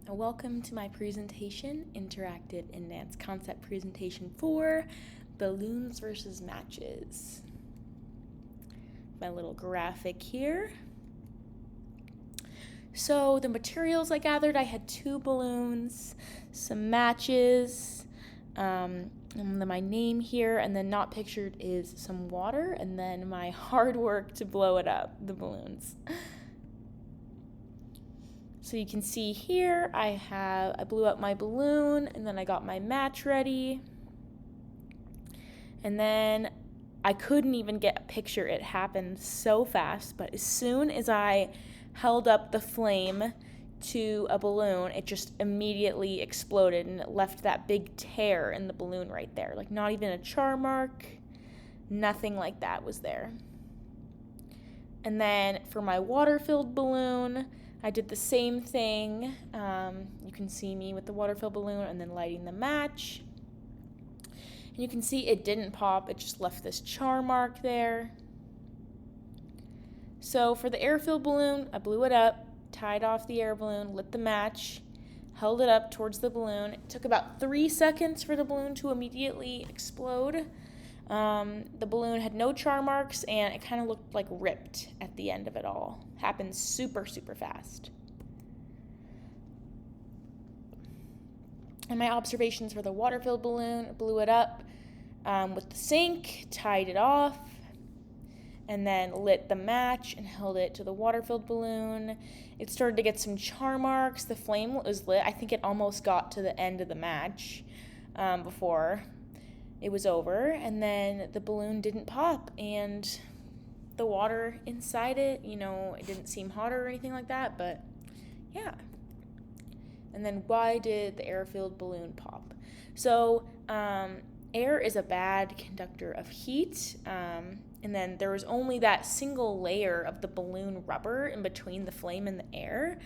Welcome to my presentation, Interactive Advanced Concept Presentation 4, Balloons versus Matches. My little graphic here. So the materials I gathered, I had 2 balloons, some matches, and then my name here, and then not pictured is some water, and then my hard work to blow it up, the balloons. So you can see here, I blew up my balloon, and then I got my match ready. And then I couldn't even get a picture. It happened so fast, but as soon as I held up the flame to a balloon, it just immediately exploded, and it left that big tear in the balloon right there. Like, not even a char mark, nothing like that was there. And then for my water-filled balloon, I did the same thing. You can see me with the water-filled balloon and then lighting the match. And you can see it didn't pop. It just left this char mark there. So for the air-filled balloon, I blew it up, tied off the air balloon, lit the match, held it up towards the balloon. It took about 3 seconds for the balloon to immediately explode. The balloon had no char marks, and it kind of looked like ripped at the end of it all. Happened super, super fast. And my observations for the water-filled balloon, blew it up with the sink, tied it off, and then lit the match and held it to the water-filled balloon. It started to get some char marks. The flame was lit. I think it almost got to the end of the match before it was over, and then the balloon didn't pop, and the water inside it, it didn't seem hotter or anything like that, but yeah. And then why did the air-filled balloon pop? So air is a bad conductor of heat, and then there was only that single layer of the balloon rubber in between the flame and the air.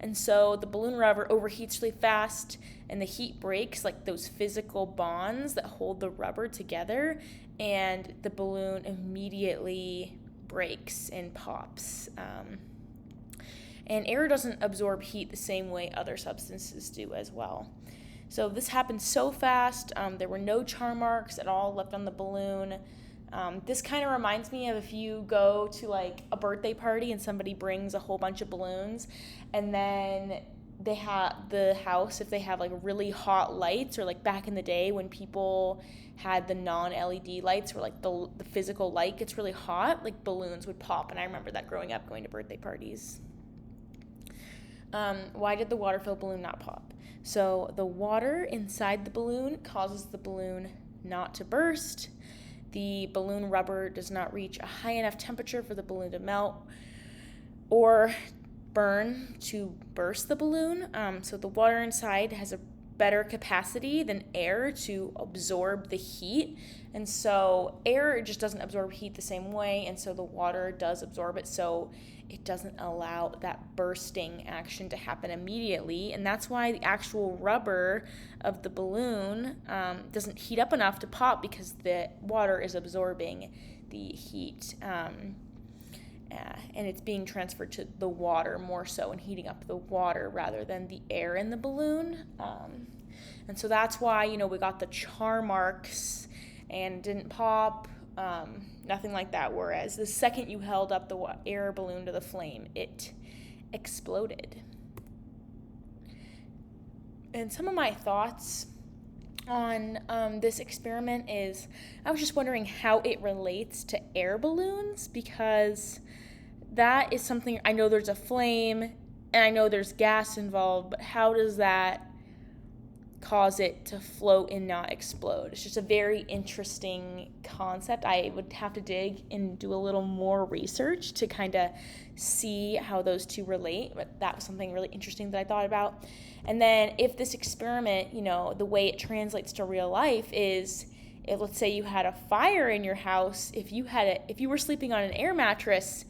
And so the balloon rubber overheats really fast, and the heat breaks like those physical bonds that hold the rubber together, and the balloon immediately breaks and pops. And air doesn't absorb heat the same way other substances do as well. So this happened so fast. There were no char marks at all left on the balloon. This kind of reminds me of if you go to like a birthday party and somebody brings a whole bunch of balloons, and then they have the house, if they have like really hot lights, or like back in the day when people had the non-LED lights where like the physical light gets really hot, like balloons would pop. And I remember that growing up, going to birthday parties. Why did the water-filled balloon not pop? So the water inside the balloon causes the balloon not to burst. The balloon rubber does not reach a high enough temperature for the balloon to melt or burn to burst the balloon. So the water inside has a better capacity than air to absorb the heat. And so air just doesn't absorb heat the same way, and so the water does absorb it, so it doesn't allow that bursting action to happen immediately. And that's why the actual rubber of the balloon doesn't heat up enough to pop, because the water is absorbing the heat. And it's being transferred to the water more so, and heating up the water rather than the air in the balloon. And so that's why, we got the char marks and it didn't pop, nothing like that. Whereas the second you held up the air balloon to the flame, it exploded. And some of my thoughts on this experiment is, I was just wondering how it relates to air balloons, because that is something, I know there's a flame and I know there's gas involved, but how does that cause it to float and not explode? It's just a very interesting concept. I would have to dig and do a little more research to kind of see how those two relate, but that was something really interesting that I thought about. And then if this experiment, the way it translates to real life is, if let's say you had a fire in your house, if you were sleeping on an air mattress,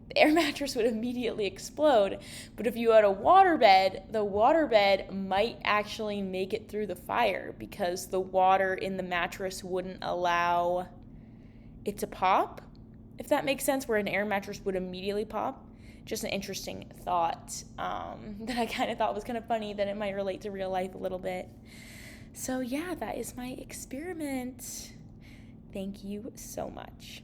the air mattress would immediately explode. But if you had a waterbed, the waterbed might actually make it through the fire, because the water in the mattress wouldn't allow it to pop, if that makes sense, where an air mattress would immediately pop. just an interesting thought that I kind of thought was kind of funny, that it might relate to real life a little bit. So yeah, that is my experiment. Thank you so much.